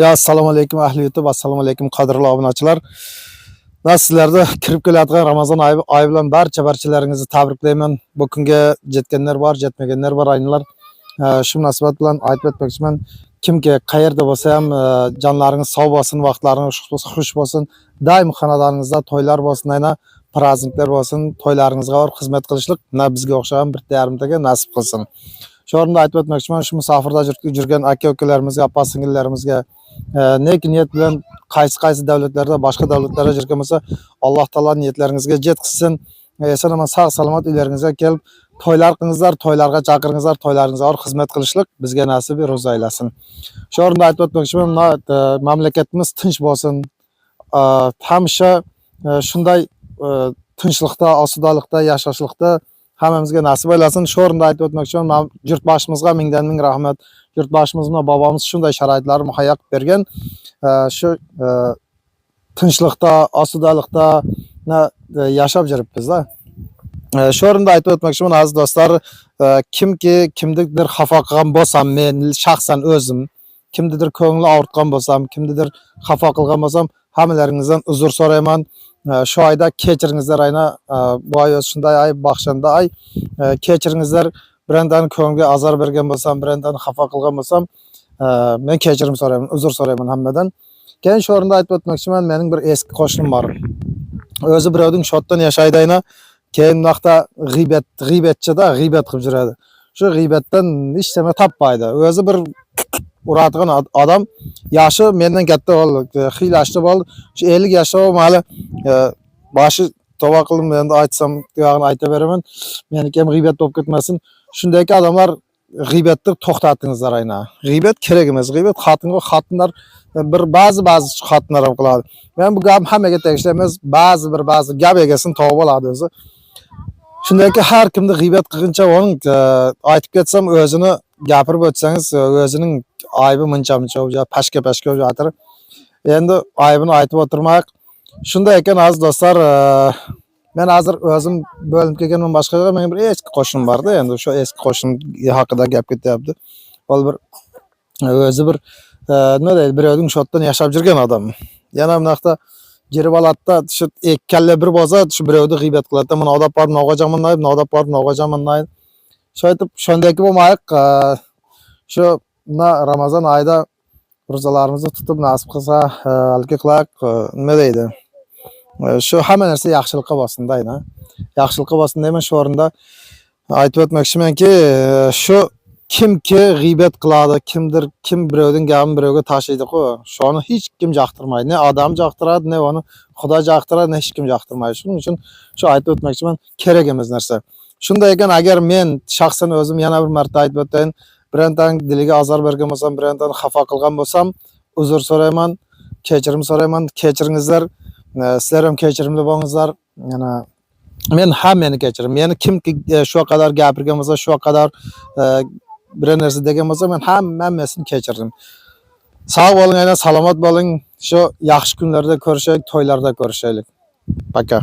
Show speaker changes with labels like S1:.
S1: Ya assalomu alaykum ahli YouTube, assalomu alaykum qadrli obunachilar. Sizlarda kirib kelayotgan Ramazon oyi bilan barchalaringizni tabriklayman. Bu kunga jetganlar bor, jetmaganlar bor aynilar. Shu munosabat bilan aytib o'tmoqchiman. Kimki qayerda bo'lsa ham jonlaringiz sog' bo'lsin, vaqtlaringiz xush bo'lsin. Doim xonadoningizda to'ylar bo'lsin, ayna prazniklar bo'lsin, to'ylaringizga xizmat qilishlik bizga o'xshagan bir yarimtaga nasib qilsin. Shu o'rinda aytib o'tmoqchiman, shu musofirda yurgan aka-ukalarimizga, opa-singillarimizga niyat bilan qaysi davlatlarda, boshqa davlatlarda yurgan bo'lsa, Alloh taolo niyatlaringizga yetkazsin. Eson-omon sog' salomat uylaringizga kelib to'ylar qilingizlar, to'ylarga chaqiringizlar, to'ylaringizga xizmat qilishlik bizga nasib ro'za aylasin. Shu o'rinda aytib o'tmoqchiman, mamlakatimiz tinch bo'lsin. Hamisha shunday tinchlikda, osudalikda, yashashlikda hammamizga nasib aylasin. Shu o'rinda aytib o'tmoqchiman, yurtboshimizga mingdan ming rahmat. Yurtboshimizning bobomiz shunday sharoitlarni muhayyo qilib bergan. Shu tinchlikda, osudalikda yashab yuribmiz-da. Shu o'rinda aytib o'tmoqchiman, aziz do'stlar, kimki kimnidir xafa qilgan bo'lsam, men shaxsan o'zim kimnidir ko'ngli og'ritgan bo'lsam, kimnidir xafa qilgan bo'lsam, hammalaringizdan uzr so'rayman. Shu oyda kechiringizlar, ayna bu oy shunday oy, baxshanda oy. Kechiringizlar, birondan ko'ngilga azor bergan bo'lsam, birondan xafa qilgan bo'lsam, men kechirim so'rayman, uzr so'rayman hammadan. Keyin shu o'rinda aytib o'tmoqchiman, mening bir eski qo'shnim bor. O'zi birovning shotdan yashaydi ayna. Keyin vaqtda g'iybatchida g'iybat qilib yuradi. Shu g'iybatdan hech nima topmaydi. O'zi bir uradigan odam, yoshi mendan katta bo'ldi, xil yoshda bo'ldi. Shu 50 yoshda hali boshi tova qilib endi aytsam, tuyog'ini ayta beraman. Meniki ham g'iybat bo'lib ketmasin. Shunday odamlar g'iybatni to'xtatingizlar ayna. G'iybat kerak emas. G'iybat xotinlar bir ba'zi xotinlar ham qiladi. Men bu gap hammaga tegishli emas. Ba'zi gap egasini topib oladi o'zi. Shunday har kimni g'iybat qilguncha uning aytib ketsam, o'zini gapirib o'tsangiz, o'zining aybi muncha-muncha pashka o'jatir. Endi aybini aytib o'tirmak. Shunday ekan aziz do'stlar, men hozir o'zim bo'linib kelganman, boshqaga men bir eski qo'shnim bor-da, endi shu eski qo'shnim haqida gap ketyapti. Ol bir o'zi bir nima deydi, birovning shotdan yashab yurgan odam. Yana bunaqda jirib oladida, shu ikkalla bir bo'lsa, shu birovni g'iybat qiladi. Mana odab borib no'g'ajaman deydi, odab borib no'g'ajaman deydi. Shu aytib, shundayki bo'lmaylik. Shu Ramazon oyida ro'zalarimizni tutib nasib qilsa, halqa qilaq, nima deydi? Shu hamma narsa yaxshilikqa bo'lsin deydi. Yaxshilikqa bo'lsin deyman. Shu o'rinda aytib o'tmoqchimanki, shu kimki g'iybat qiladi, kim birovning gapini birovga tashlaydi-ku, shuni hech kim yoqtirmaydi. Ne odam yoqtiradi, ne uni Xudo yoqtiradi, ne hech kim yoqtirmaydi. Shuning uchun shu aytib o'tmoqchiman, kerak emas narsa. Shunday ekan, agar men shaxsan o'zim yana bir marta aytib o'tayin, birondan diliga azor bergan bo'lsam, birondan xafa qilgan bo'lsam, uzr so'rayman, kechirim so'rayman, kechiringizlar. Sizlar ham kechirimli bo'lingizlar. Yana men hammani kechirim. Meni kimki shu qadar gapirgan bo'lsa, shu qadar bir narsa degan bo'lsa, men hammasini kechirdim. Sog' bo'ling, aynan salomat bo'ling. Shu yaxshi kunlarda ko'rishaylik, to'ylarda ko'rishaylik. Paka.